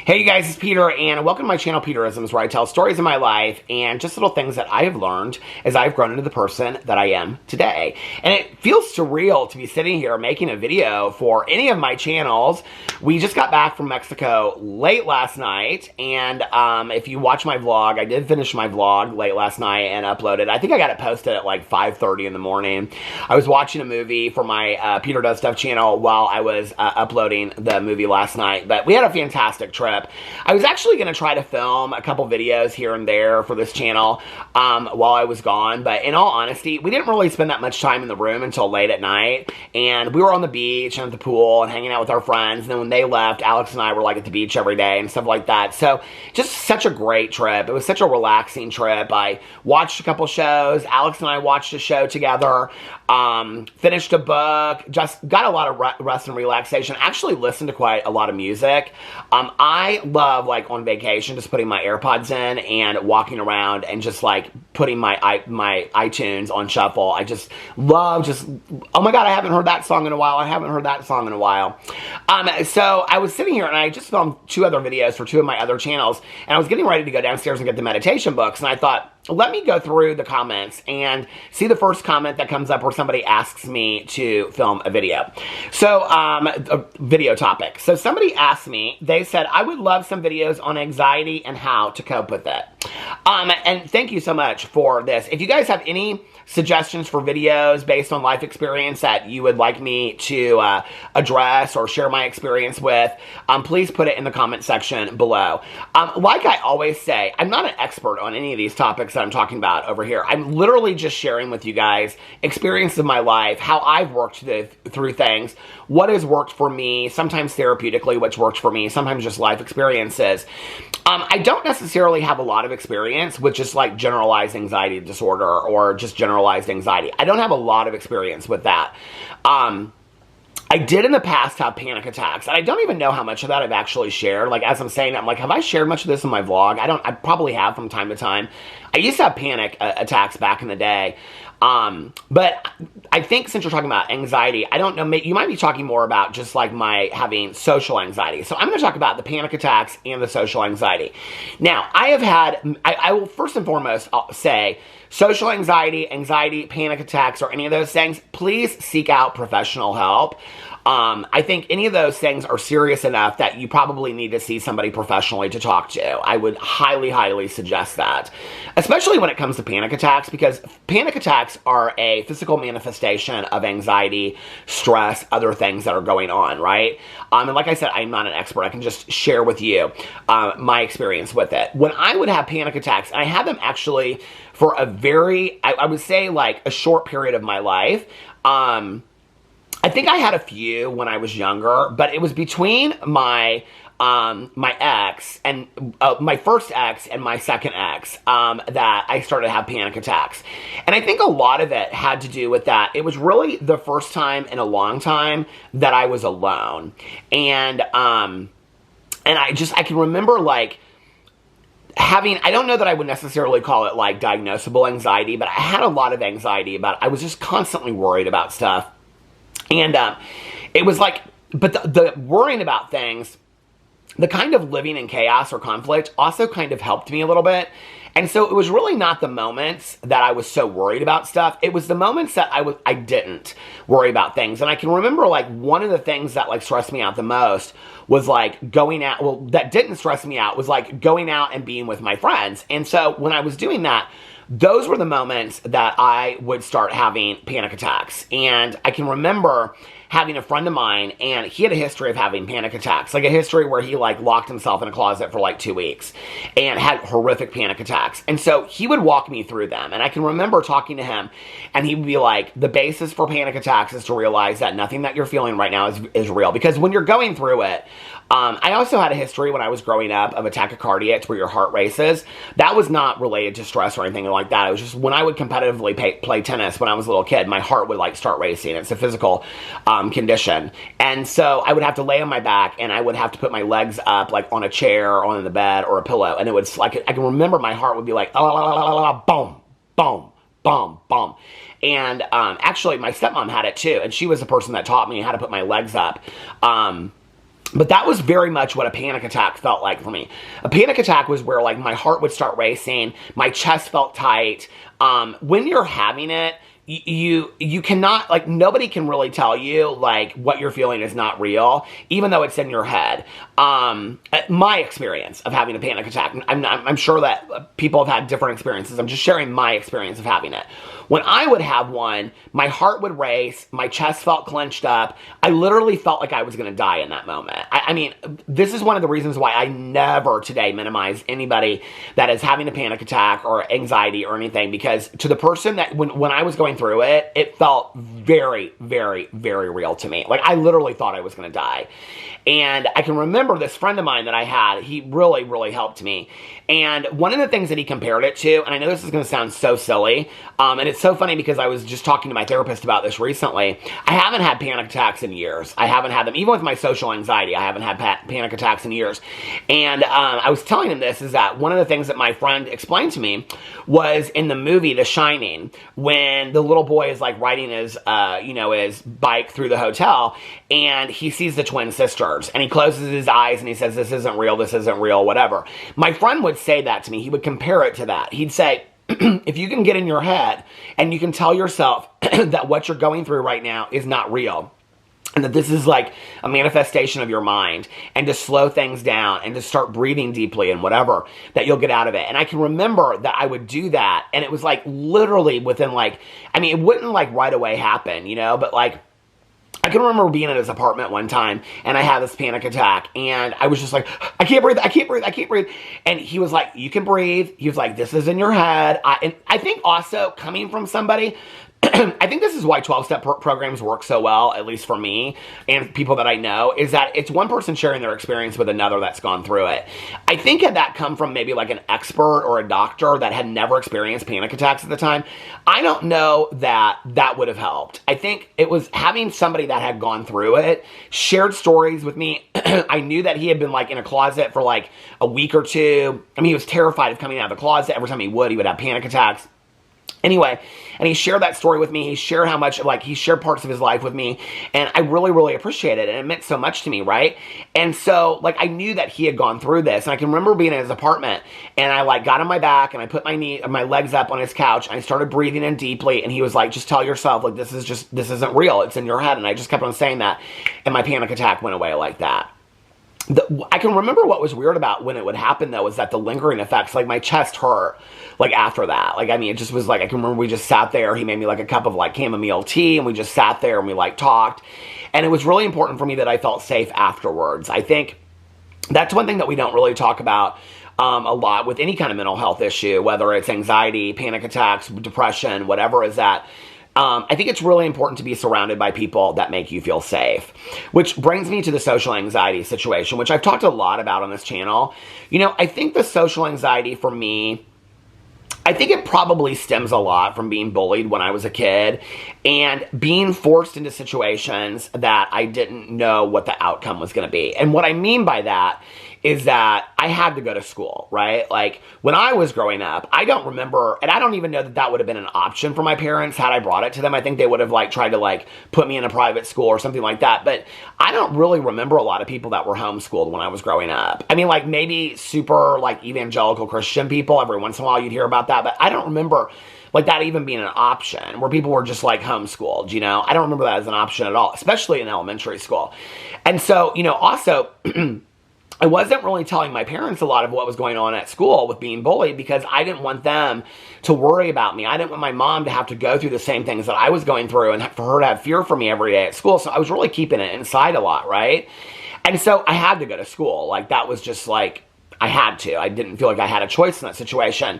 Hey you guys, it's Peter, and welcome to my channel, Peterisms, where I tell stories of my life and just little things that I have learned as I've grown into the person that I am today. And it feels surreal to be sitting here making a video for any of my channels. We just got back from Mexico late last night, and if you watch my vlog, I did finish my vlog late last night and upload it. I think I got it posted at like 5:30 in the morning. I was watching a movie for my Peter Does Stuff channel while I was uploading the movie last night, but we had a fantastic trip. I was actually going to try to film a couple videos here and there for this channel while I was gone, but in all honesty, we didn't really spend that much time in the room until late at night, and we were on the beach and at the pool and hanging out with our friends, and then when they left, Alex and I were like at the beach every day and stuff like that. So just such a great trip. It was such a relaxing trip. I watched a couple shows. Alex and I watched a show together, finished a book, just got a lot of rest and relaxation. Actually listened to quite a lot of music. I love, like, on vacation, just putting my AirPods in and walking around and just, like, putting my iTunes on shuffle. I just love oh my God, I haven't heard that song in a while. I haven't heard that song in a while. So I was sitting here and I just filmed 2 other videos for 2 of my other channels, and I was getting ready to go downstairs and get the meditation books, and I thought, let me go through the comments and see the first comment that comes up where somebody asks me to film a video. So, a video topic. So somebody asked me, they said, I would love some videos on anxiety and how to cope with it. And thank you so much for this. If you guys have any suggestions for videos based on life experience that you would like me to address or share my experience with, please put it in the comment section below. Like I always say, I'm not an expert on any of these topics that I'm talking about over here. I'm literally just sharing with you guys experiences of my life, how I've worked through things, what has worked for me, sometimes therapeutically, which works for me, sometimes just life experiences. I don't necessarily have a lot of experience with just like generalized anxiety disorder or just generalized anxiety. I don't have a lot of experience with that. I did in the past have panic attacks, and I don't even know how much of that I've actually shared. Like, as I'm saying, I'm like, have I shared much of this in my vlog? I probably have from time to time. I used to have panic attacks back in the day. But I think since you're talking about anxiety, I don't know, you might be talking more about just like my having social anxiety. So I'm going to talk about the panic attacks and the social anxiety. Now, I will first and foremost say, social anxiety, panic attacks, or any of those things, please seek out professional help. I think any of those things are serious enough that you probably need to see somebody professionally to talk to. I would highly, highly suggest that. Especially when it comes to panic attacks, because panic attacks are a physical manifestation of anxiety, stress, other things that are going on, right? And like I said, I'm not an expert. I can just share with you my experience with it. When I would have panic attacks, and I had them actually for a very, I would say like a short period of my life, I think I had a few when I was younger, but it was between my ex and my first ex and my second ex that I started to have panic attacks. And I think a lot of it had to do with that. It was really the first time in a long time that I was alone. And I can remember like having, I don't know that I would necessarily call it like diagnosable anxiety, but I had a lot of anxiety I was just constantly worried about stuff. And it was like, but the worrying about things, the kind of living in chaos or conflict also kind of helped me a little bit. And so it was really not the moments that I was so worried about stuff. It was the moments that I didn't worry about things. And I can remember like one of the things that like stressed me out the most was like going out, well, that didn't stress me out was like going out and being with my friends. And so when I was doing that, those were the moments that I would start having panic attacks. And I can remember having a friend of mine, and he had a history of having panic attacks, like a history where he like locked himself in a closet for like 2 weeks and had horrific panic attacks. And so he would walk me through them. And I can remember talking to him, and he would be like, the basis for panic attacks is to realize that nothing that you're feeling right now is real. Because when you're going through it, I also had a history when I was growing up of a tachycardia. It's where your heart races. That was not related to stress or anything like that. It was just when I would competitively play tennis when I was a little kid, my heart would like start racing. It's a physical condition. And so I would have to lay on my back, and I would have to put my legs up like on a chair or on the bed or a pillow. And it would like, I can remember my heart would be like, boom, boom, boom, boom. And actually my stepmom had it too. And she was the person that taught me how to put my legs up. But that was very much what a panic attack felt like for me. A panic attack was where like my heart would start racing, my chest felt tight. When you're having it, you cannot, like, nobody can really tell you like what you're feeling is not real, even though it's in your head. My experience of having a panic attack, I'm sure that people have had different experiences. I'm just sharing my experience of having it. When I would have one, my heart would race, my chest felt clenched up. I literally felt like I was going to die in that moment. I mean, this is one of the reasons why I never today minimize anybody that is having a panic attack or anxiety or anything, because to the person that, when I was going through it, it felt very, very, very real to me. Like, I literally thought I was going to die. And I can remember this friend of mine that I had, he really, really helped me. And one of the things that he compared it to, and I know this is going to sound so silly, and it's so funny because I was just talking to my therapist about this recently. I haven't had panic attacks in years. I haven't had them. Even with my social anxiety, I haven't had panic attacks in years. And I was telling him this, is that one of the things that my friend explained to me was in the movie The Shining, when the little boy is like riding his, his bike through the hotel, and he sees the twin sisters, and he closes his eyes and he says, this isn't real, whatever. My friend would say that to me. He would compare it to that. He'd say, if you can get in your head and you can tell yourself that what you're going through right now is not real, and that this is like a manifestation of your mind, and to slow things down and to start breathing deeply and whatever, that you'll get out of it. And I can remember that I would do that, and it was like literally within like, I mean, it wouldn't like right away happen, but like, I can remember being in his apartment one time, and I had this panic attack, and I was just like, I can't breathe, I can't breathe, I can't breathe. And he was like, you can breathe. He was like, this is in your head. And I think also coming from somebody, I think this is why 12-step programs work so well, at least for me and people that I know, is that it's one person sharing their experience with another that's gone through it. I think had that come from maybe like an expert or a doctor that had never experienced panic attacks at the time, I don't know that that would have helped. I think it was having somebody that had gone through it, shared stories with me. I knew that he had been like in a closet for like a week or two. I mean, he was terrified of coming out of the closet. Every time he would have panic attacks. Anyway, and he shared that story with me. He shared how much, like, he shared parts of his life with me, and I really, really appreciated it, and it meant so much to me, right? And so, like, I knew that he had gone through this, and I can remember being in his apartment, and I, like, got on my back, and I put my legs up on his couch, and I started breathing in deeply, and he was like, just tell yourself, like, this isn't real, it's in your head, and I just kept on saying that, and my panic attack went away like that. I can remember what was weird about when it would happen, though, was that the lingering effects, like my chest hurt, like after that. Like, I mean, it just was like, I can remember we just sat there, he made me like a cup of like chamomile tea, and we just sat there and we like talked. And it was really important for me that I felt safe afterwards. I think that's one thing that we don't really talk about a lot with any kind of mental health issue, whether it's anxiety, panic attacks, depression, whatever is that. I think it's really important to be surrounded by people that make you feel safe, which brings me to the social anxiety situation, which I've talked a lot about on this channel. I think the social anxiety for me, I think it probably stems a lot from being bullied when I was a kid and being forced into situations that I didn't know what the outcome was going to be. And what I mean by that is that I had to go to school, right? Like, when I was growing up, I don't remember, and I don't even know that that would have been an option for my parents had I brought it to them. I think they would have, like, tried to, like, put me in a private school or something like that. But I don't really remember a lot of people that were homeschooled when I was growing up. I mean, like, maybe super, like, evangelical Christian people, every once in a while you'd hear about that. But I don't remember, like, that even being an option where people were just, like, homeschooled, I don't remember that as an option at all, especially in elementary school. And so, also... I wasn't really telling my parents a lot of what was going on at school with being bullied because I didn't want them to worry about me. I didn't want my mom to have to go through the same things that I was going through and for her to have fear for me every day at school. So I was really keeping it inside a lot, right? And so I had to go to school. Like, that was just like, I had to. I didn't feel like I had a choice in that situation.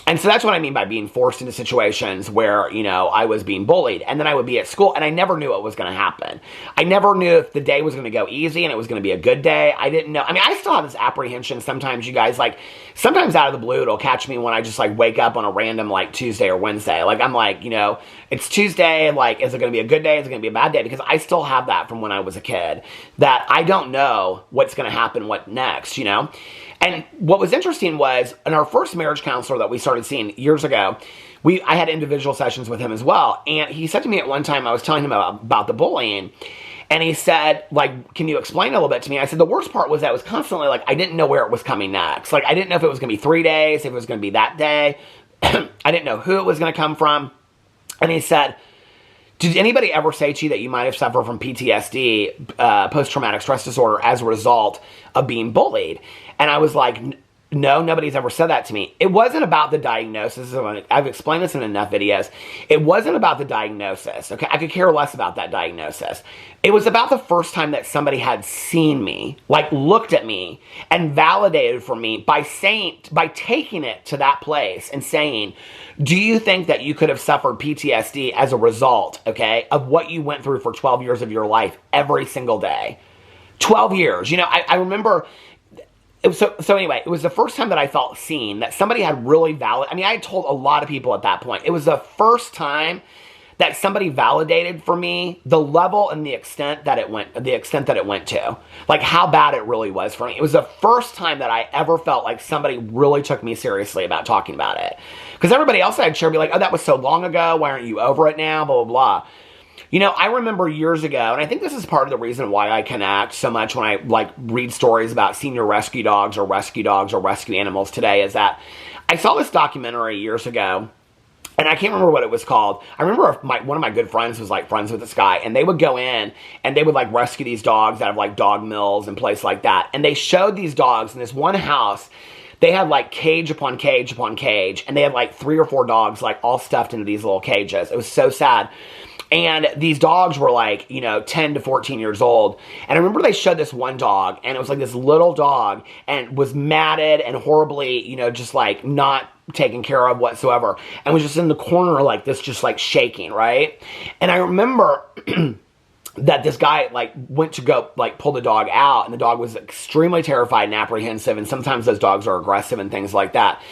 And so that's what I mean by being forced into situations where, I was being bullied. And then I would be at school, and I never knew what was going to happen. I never knew if the day was going to go easy and it was going to be a good day. I didn't know. I mean, I still have this apprehension sometimes, you guys. Like, sometimes out of the blue, it'll catch me when I just, like, wake up on a random, like, Tuesday or Wednesday. Like, I'm like, it's Tuesday. Like, is it going to be a good day? Is it going to be a bad day? Because I still have that from when I was a kid, that I don't know what's going to happen, what next, And what was interesting was, in our first marriage counselor that we started seeing years ago, I had individual sessions with him as well. And he said to me at one time, I was telling him about the bullying, And he said, like, can you explain a little bit to me? I said, the worst part was that it was constantly like, I didn't know where it was coming next. Like, I didn't know if it was going to be 3 days, if it was going to be that day. I didn't know who it was going to come from. And he said, did anybody ever say to you that you might have suffered from PTSD, post-traumatic stress disorder, as a result of being bullied? And I was like, no, nobody's ever said that to me. It wasn't about the diagnosis. I've explained this in enough videos. It wasn't about the diagnosis, okay? I could care less about that diagnosis. It was about the first time that somebody had seen me, like looked at me and validated for me by taking it to that place and saying, do you think that you could have suffered PTSD as a result, okay, of what you went through for 12 years of your life every single day? 12 years. You know, I remember... So anyway, it was the first time that I felt seen, that somebody had really I mean, I had told a lot of people at that point. It was the first time that somebody validated for me the level and the extent that it went to. Like, how bad it really was for me. It was the first time that I ever felt like somebody really took me seriously about talking about it. Because everybody else I'd share would be like, oh, that was so long ago, why aren't you over it now, blah, blah, blah. You know, I remember years ago, and I think this is part of the reason why I connect so much when I, like, read stories about senior rescue dogs or rescue animals today, is that I saw this documentary years ago, and I can't remember what it was called. I remember one of my good friends was, like, friends with this guy, and they would go in, and they would, like, rescue these dogs out of, like, dog mills and places like that. And they showed these dogs in this one house. They had, like, cage upon cage upon cage, and they had, like, 3 or 4 dogs, like, all stuffed into these little cages. It was so sad. And these dogs were like, you know, 10 to 14 years old. And I remember they showed this one dog, and it was like this little dog, and was matted and horribly, you know, just like not taken care of whatsoever. And was just in the corner like this, just like shaking, right? And I remember that this guy like went to go like pull the dog out, and the dog was extremely terrified and apprehensive. And sometimes those dogs are aggressive and things like that.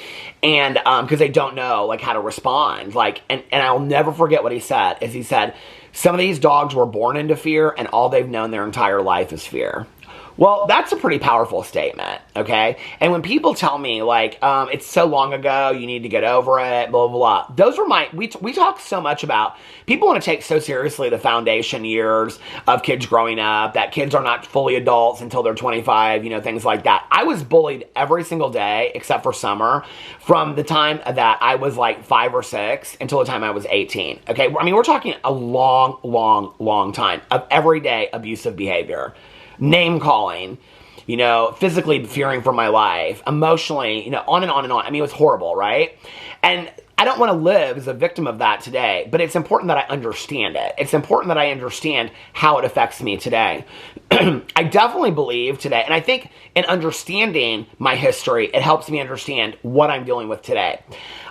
And because they don't know like how to respond, like, and I'll never forget what he said. Is he said, some of these dogs were born into fear, and all they've known their entire life is fear. Well, that's a pretty powerful statement, okay? And when people tell me, like, it's so long ago, you need to get over it, blah, blah, blah. Those were we talk so much about, people want to take so seriously the foundation years of kids growing up, that kids are not fully adults until they're 25, you know, things like that. I was bullied every single day, except for summer, from the time that I was like 5 or 6 until the time I was 18, okay? I mean, we're talking a long, long, long time of everyday abusive behavior. Name calling, you know, physically fearing for my life, emotionally, you know, on and on and on. I mean, it was horrible, right? And I don't want to live as a victim of that today, but it's important that I understand it. It's important that I understand how it affects me today. I definitely believe today, and I think in understanding my history, it helps me understand what I'm dealing with today.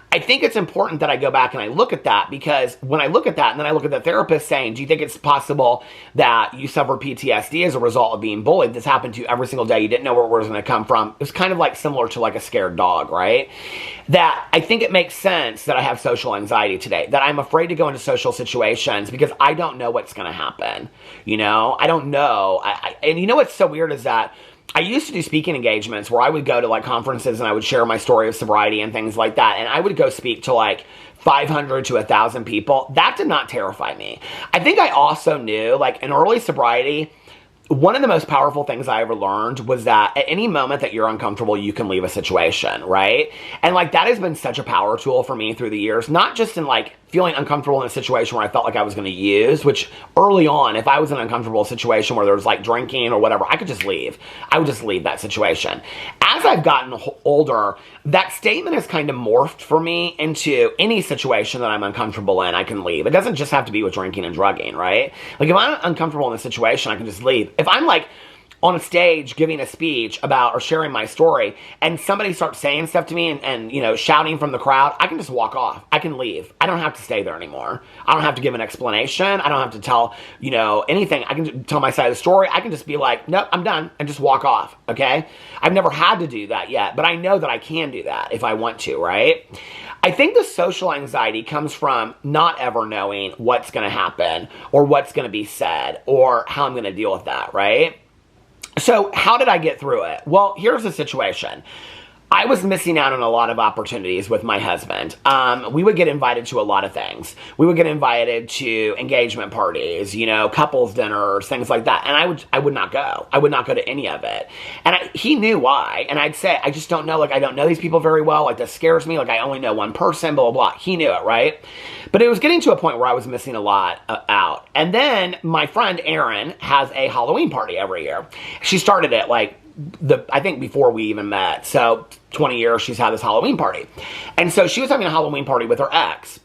I think it's important that I go back and I look at that, because when I look at that and then I look at the therapist saying, do you think it's possible that you suffered PTSD as a result of being bullied? This happened to you every single day. You didn't know where it was going to come from. It was kind of like similar to like a scared dog, right? That I think it makes sense that I have social anxiety today, that I'm afraid to go into social situations because I don't know what's going to happen. You know, I don't know. And you know what's so weird is that I used to do speaking engagements where I would go to like conferences and I would share my story of sobriety and things like that. And I would go speak to like 500 to 1,000 people. That did not terrify me. I think I also knew, like, in early sobriety, one of the most powerful things I ever learned was that at any moment that you're uncomfortable, you can leave a situation, right? And like that has been such a power tool for me through the years, not just in like feeling uncomfortable in a situation where I felt like I was going to use, which early on, if I was in an uncomfortable situation where there was like drinking or whatever, I could just leave. I would just leave that situation. As I've gotten older, that statement has kind of morphed for me into any situation that I'm uncomfortable in, I can leave. It doesn't just have to be with drinking and drugging, right? Like if I'm uncomfortable in a situation, I can just leave. If I'm like on a stage giving a speech about or sharing my story and somebody starts saying stuff to me and you know, shouting from the crowd, I can just walk off. I can leave. I don't have to stay there anymore. I don't have to give an explanation. I don't have to tell, you know, anything. I can tell my side of the story. I can just be like, nope, I'm done, and just walk off, okay? I've never had to do that yet, but I know that I can do that if I want to, right? I think the social anxiety comes from not ever knowing what's going to happen or what's going to be said or how I'm going to deal with that, right? So how did I get through it? Well, here's the situation. I was missing out on a lot of opportunities with my husband. We would get invited to a lot of things. We would get invited to engagement parties, you know, couples dinners, things like that. And I would not go. I would not go to any of it. And he knew why. And I'd say, I just don't know. Like, I don't know these people very well. Like, this scares me. Like, I only know one person, blah, blah, blah. He knew it, right? But it was getting to a point where I was missing a lot out. And then my friend Erin has a Halloween party every year. She started it like, I think before we even met. So 20 years she's had this Halloween party. And so she was having a Halloween party with her ex.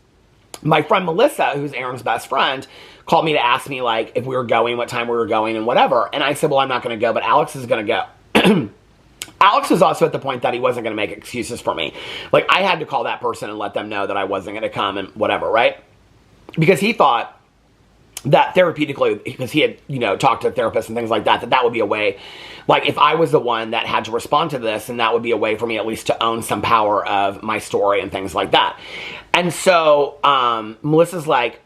My friend Melissa, who's Erin's best friend, called me to ask me like if we were going, what time we were going, and whatever. And I said, well, I'm not going to go, but Alex is going to go. Alex was also at the point that he wasn't going to make excuses for me. Like, I had to call that person and let them know that I wasn't going to come and whatever, right? Because he thought that therapeutically, because he had, you know, talked to therapists and things like that, that would be a way, like, if I was the one that had to respond to this, and that would be a way for me at least to own some power of my story and things like that. And so, Melissa's like,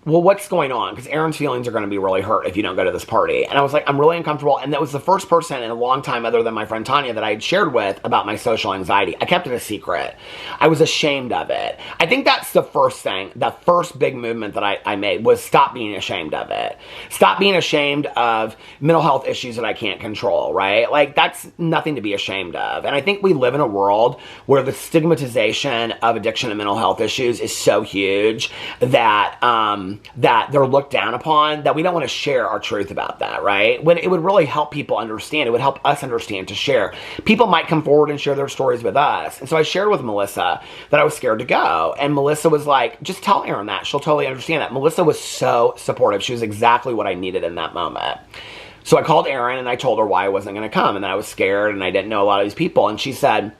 well, what's going on? Because Erin's feelings are going to be really hurt if you don't go to this party. And I was like, I'm really uncomfortable. And that was the first person in a long time, other than my friend Tanya, that I had shared with about my social anxiety. I kept it a secret. I was ashamed of it. I think that's the first thing, the first big movement that I made was stop being ashamed of it. Stop being ashamed of mental health issues that I can't control, right? Like, that's nothing to be ashamed of. And I think we live in a world where the stigmatization of addiction and mental health issues is so huge that, that they're looked down upon, that we don't want to share our truth about that, right? When it would really help people understand, it would help us understand to share. People might come forward and share their stories with us. And so I shared with Melissa that I was scared to go. And Melissa was like, just tell Erin that. She'll totally understand that. Melissa was so supportive. She was exactly what I needed in that moment. So I called Erin and I told her why I wasn't going to come and that I was scared and I didn't know a lot of these people. And she said,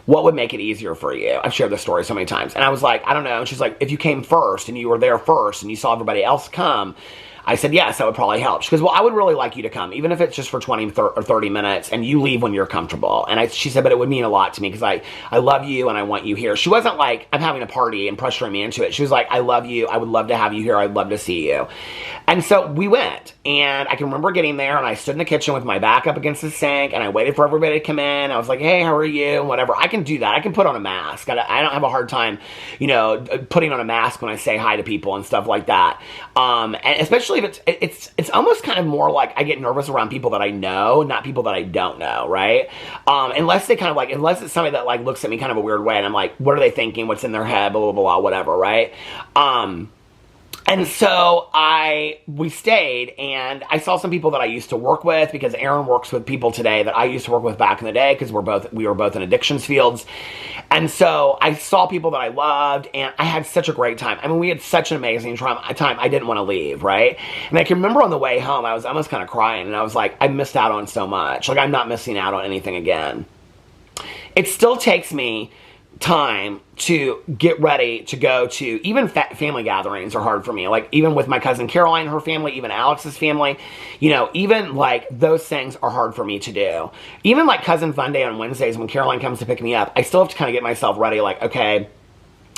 what would make it easier for you? I've shared this story so many times. And I was like, I don't know. And she's like, if you came first and you were there first and you saw everybody else come, I said, yes, that would probably help. She goes, well, I would really like you to come, even if it's just for 20 or 30 minutes and you leave when you're comfortable. And she said, but it would mean a lot to me because I love you and I want you here. She wasn't like, I'm having a party and pressuring me into it. She was like, I love you. I would love to have you here. I'd love to see you. And so we went, and I can remember getting there and I stood in the kitchen with my back up against the sink and I waited for everybody to come in. I was like, hey, how are you? And whatever. I can do that. I can put on a mask. I don't have a hard time, you know, putting on a mask when I say hi to people and stuff like that. And especially if it's almost kind of more like I get nervous around people that I know, not people that I don't know, right? Unless they kind of like, unless it's somebody that like looks at me kind of a weird way and I'm like, what are they thinking? What's in their head? Blah, blah, blah, whatever, right? And so we stayed, and I saw some people that I used to work with because Erin works with people today that I used to work with back in the day because we were both in addictions fields. And so I saw people that I loved, and I had such a great time. I mean, we had such an amazing time. I didn't want to leave, right? And I can remember on the way home, I was almost kind of crying, and I was like, I missed out on so much. Like, I'm not missing out on anything again. It still takes me time to get ready to go to, even family gatherings are hard for me. Like, even with my cousin Caroline, her family, even Alex's family, you know, even like those things are hard for me to do. Even like cousin fun day on Wednesdays when Caroline comes to pick me up, I still have to kind of get myself ready. Like, okay,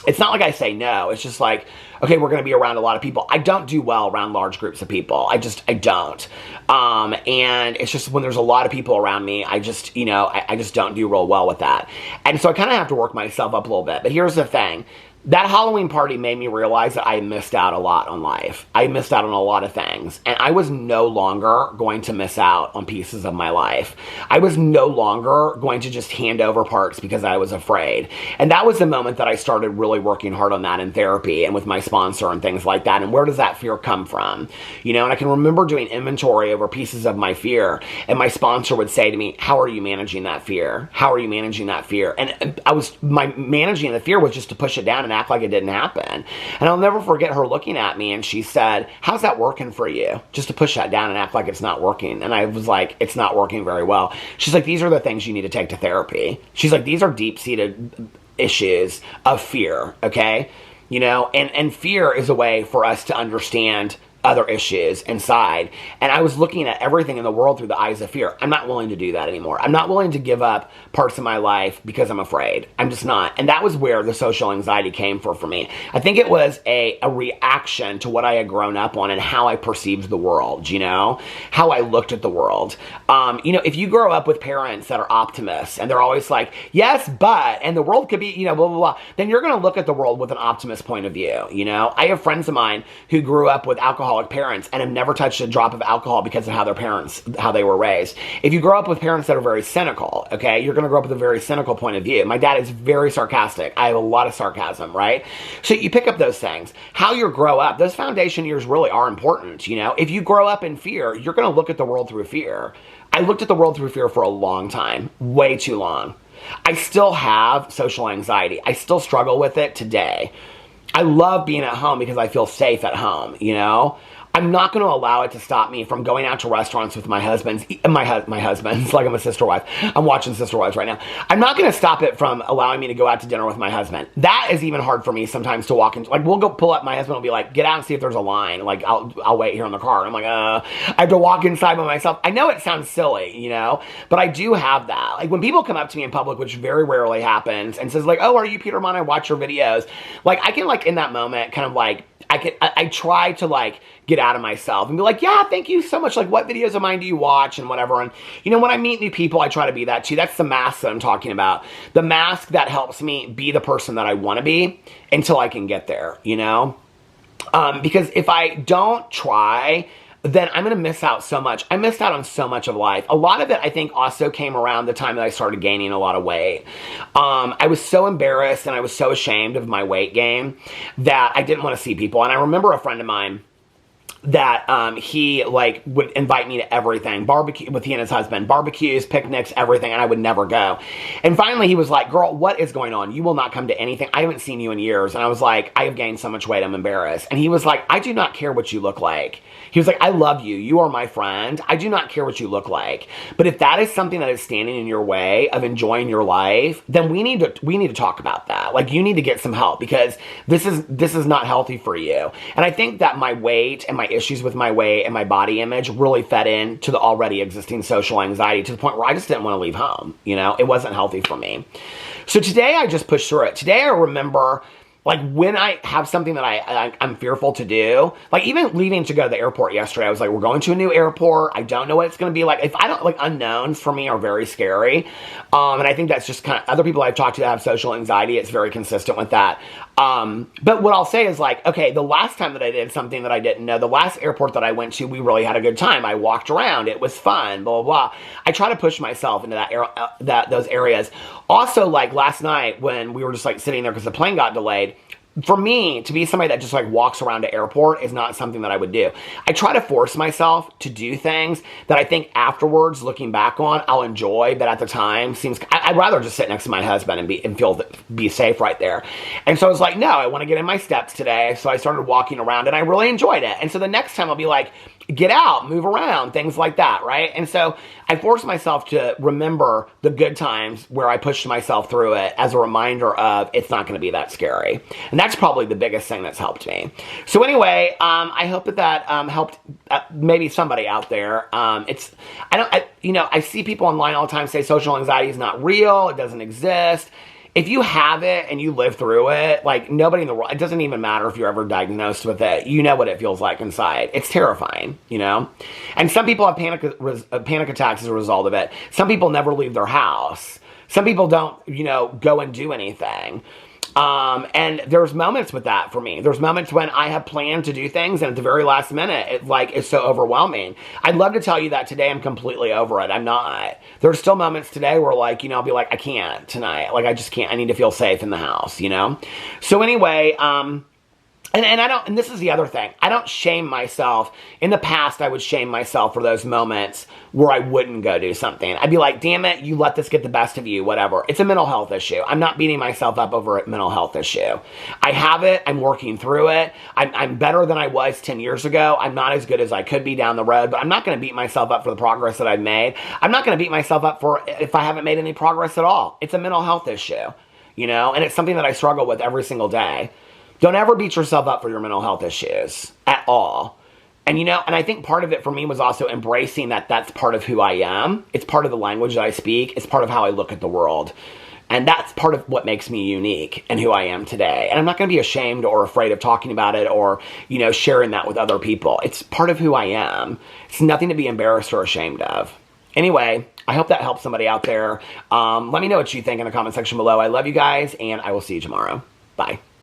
it's not like I say no. It's just like, okay, we're going to be around a lot of people. I don't do well around large groups of people. I don't. And it's just when there's a lot of people around me, I just, you know, I just don't do real well with that. And so I kind of have to work myself up a little bit. But here's the thing. That Halloween party made me realize that I missed out a lot on life. I missed out on a lot of things. And I was no longer going to miss out on pieces of my life. I was no longer going to just hand over parts because I was afraid. And that was the moment that I started really working hard on that in therapy and with my sponsor and things like that. And where does that fear come from? You know, and I can remember doing inventory over pieces of my fear. And my sponsor would say to me, how are you managing that fear? How are you managing that fear? And my managing the fear was just to push it down and act like it didn't happen. And I'll never forget her looking at me and she said, how's that working for you? Just to push that down and act like it's not working. And I was like, it's not working very well. She's like, these are the things you need to take to therapy. She's like, these are deep-seated issues of fear, okay? You know, and fear is a way for us to understand other issues inside. And I was looking at everything in the world through the eyes of fear. I'm not willing to do that anymore. I'm not willing to give up parts of my life because I'm afraid. I'm just not. And that was where the social anxiety came for me. I think it was a reaction to what I had grown up on and how I perceived the world, you know, how I looked at the world. You know, if you grow up with parents that are optimists and they're always like, yes, but, and the world could be, you know, blah, blah, blah, then you're going to look at the world with an optimist point of view. You know, I have friends of mine who grew up with alcoholic parents and have never touched a drop of alcohol because of how their parents, how they were raised. If you grow up with parents that are very cynical, okay, you're going to grow up with a very cynical point of view. My dad is very sarcastic. I have a lot of sarcasm, right? So you pick up those things. How you grow up, those foundation years really are important, you know? If you grow up in fear, you're going to look at the world through fear. I looked at the world through fear for a long time, way too long. I still have social anxiety. I still struggle with it today. I love being at home because I feel safe at home, you know? I'm not going to allow it to stop me from going out to restaurants with my husband's, my husband's, like I'm a sister wife. I'm watching Sister Wives right now. I'm not going to stop it from allowing me to go out to dinner with my husband. That is even hard for me sometimes to walk into, like we'll go pull up, my husband will be like, get out and see if there's a line. Like I'll wait here in the car. I'm like, I have to walk inside by myself. I know it sounds silly, you know, but I do have that. Like when people come up to me in public, which very rarely happens, and says like, oh, are you Peter Monn? I watch your videos. Like I can like in that moment kind of like, I try to like get out of myself and be like, yeah, thank you so much. Like what videos of mine do you watch and whatever. And you know, when I meet new people, I try to be that too. That's the mask that I'm talking about. The mask that helps me be the person that I want to be until I can get there, you know? Because if I don't try, then I'm going to miss out so much. I missed out on so much of life. A lot of it, I think, also came around the time that I started gaining a lot of weight. I was so embarrassed and I was so ashamed of my weight gain that I didn't want to see people. And I remember a friend of mine that he like would invite me to everything, barbecue with he and his husband, barbecues, picnics, everything, and I would never go. And finally he was like, girl, what is going on? You will not come to anything. I haven't seen you in years. And I was like, I have gained so much weight, I'm embarrassed. And he was like, I do not care what you look like. He was like, I love you. You are my friend. I do not care what you look like. But if that is something that is standing in your way of enjoying your life, then we need to talk about that. Like you need to get some help because this is not healthy for you. And I think that my weight and my issues with my weight and my body image really fed into the already existing social anxiety to the point where I just didn't want to leave home. You know, it wasn't healthy for me. So today I just pushed through it. Today I remember, like when I have something that I'm fearful to do, like even leaving to go to the airport yesterday, I was like, we're going to a new airport. I don't know what it's going to be like. If I don't, like unknowns for me are very scary. And I think that's just kind of other people I've talked to that have social anxiety. It's very consistent with that. But what I'll say is like, okay, the last time that I did something that I didn't know, the last airport that I went to, we really had a good time. I walked around. It was fun, blah, blah, blah. I try to push myself into those areas. Also, like last night when we were just like sitting there because the plane got delayed, for me, to be somebody that just like walks around the airport is not something that I would do. I try to force myself to do things that I think afterwards, looking back on, I'll enjoy, but at the time I'd rather just sit next to my husband and be safe right there. And so I was like, no, I want to get in my steps today. So I started walking around and I really enjoyed it. And so the next time I'll be like, get out, move around, things like that, right? And so I forced myself to remember the good times where I pushed myself through it as a reminder of it's not going to be that scary. And that's probably the biggest thing that's helped me. So anyway, I hope that helped maybe somebody out there. I see people online all the time say social anxiety is not real, it doesn't exist. If you have it and you live through it, like nobody in the world, it doesn't even matter if you're ever diagnosed with it. You know what it feels like inside. It's terrifying, you know? And some people have panic attacks as a result of it. Some people never leave their house. Some people don't, go and do anything. And there's moments with that for me. There's moments when I have planned to do things and at the very last minute, it's so overwhelming. I'd love to tell you that today I'm completely over it. I'm not. There's still moments today where I'll be like, I can't tonight. Like, I just can't. I need to feel safe in the house, So anyway, and this is the other thing. I don't shame myself. In the past, I would shame myself for those moments where I wouldn't go do something. I'd be like, damn it, you let this get the best of you, whatever. It's a mental health issue. I'm not beating myself up over a mental health issue. I have it. I'm working through it. I'm better than I was 10 years ago. I'm not as good as I could be down the road, but I'm not going to beat myself up for the progress that I've made. I'm not going to beat myself up for if I haven't made any progress at all. It's a mental health issue, and it's something that I struggle with every single day. Don't ever beat yourself up for your mental health issues at all. And, you know, and I think part of it for me was also embracing that that's part of who I am. It's part of the language that I speak. It's part of how I look at the world. And that's part of what makes me unique and who I am today. And I'm not going to be ashamed or afraid of talking about it or, you know, sharing that with other people. It's part of who I am. It's nothing to be embarrassed or ashamed of. Anyway, I hope that helps somebody out there. Let me know what you think in the comment section below. I love you guys, and I will see you tomorrow. Bye.